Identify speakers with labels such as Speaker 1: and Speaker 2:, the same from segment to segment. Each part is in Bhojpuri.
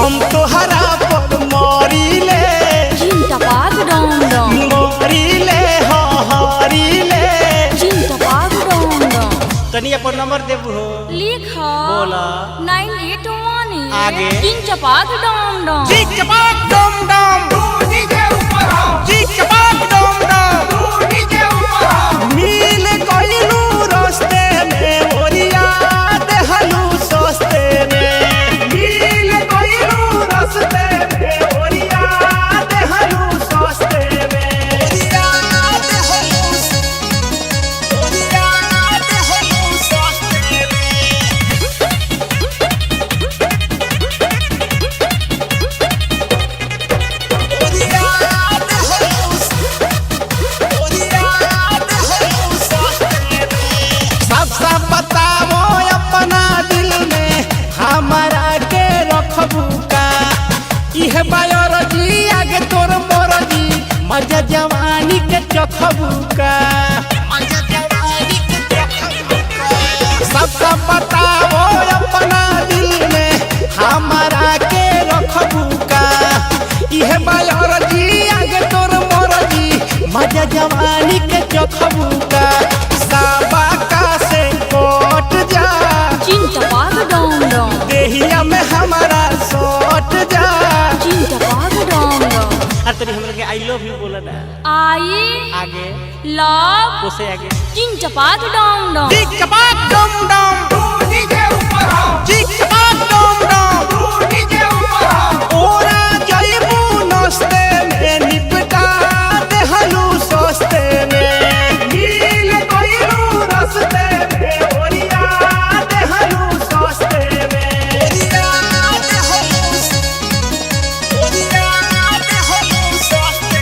Speaker 1: हम तोहरा पर मरीले
Speaker 2: चिंटपाक डम डम
Speaker 1: मरीले हरीले
Speaker 2: चिंटपाक डम डम।
Speaker 1: तनी अपन नंबर देबू हो
Speaker 2: लिख
Speaker 1: बोला
Speaker 2: 981
Speaker 1: आगे
Speaker 2: चिंटपाक डम डम
Speaker 1: चिंटपाक डम डम चिंटपाक डम डम मिल गइलू रस्ते में ओरिया देहलू सस्ते में मिल गइलू रस्ते में ओरिया देहलू सस्ते में ओरिया देहलू सस्ते सब बताओ अपना दिल में हमारा के रखबू का इह बायोलॉजी आगे तोर मोरजी मजा जवानी के चखबू का मजा जवानी के चखबू का सब बताओ अपना दिल में हमारा के रखबू का इह बायोलॉजी आगे तोर मोरजी मजा जवानी के चखबू का साबा का से कोट जा
Speaker 2: चिंटपाक डम डम
Speaker 1: देहिया में हमारा सोट जा
Speaker 2: चिंटपाक डम डम।
Speaker 1: अरे तनी हमरा के आई लव यू बोला ना
Speaker 2: आई
Speaker 1: आगे
Speaker 2: लव
Speaker 1: उसे आगे
Speaker 2: चिंटपाक डम डम
Speaker 1: चिंटपाक डम डम चिंटपाक डम डम ओरा जइबू नस्ते में निपटा देहलू सस्ते में मिल गइलू रस्ते में ओरिया देहलू सस्ते में ओरिया देहलू सस्ते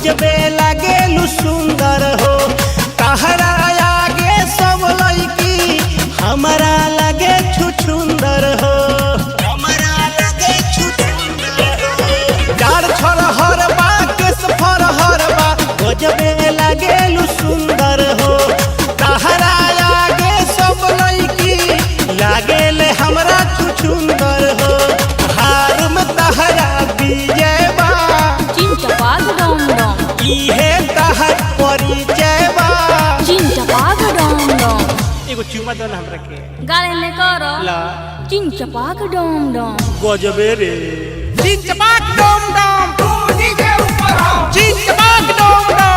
Speaker 1: जबे लागेलू सुंदर हो तहरा आगे सब लड़की हमारा लगे छुछुंदर हो हमारा लगे छुछुंदर हो चार छोर हर बा केस फर हर बा जबे लागेलू सुंदर हो तहरा आगे सब लड़की लागेले हमरा छुछुंदर हो हार में तहरा विजय बा
Speaker 2: चिंटपाक डम डम
Speaker 1: इहे तहर परिचय बा
Speaker 2: चिंटपाक डम डम।
Speaker 1: एगो चुमा दो ना हमरा के
Speaker 2: गाले ने कर
Speaker 1: ला
Speaker 2: चिंटपाक डम डम
Speaker 1: गजबे रे चिंटपाक डम डम चिंटपाक डम डम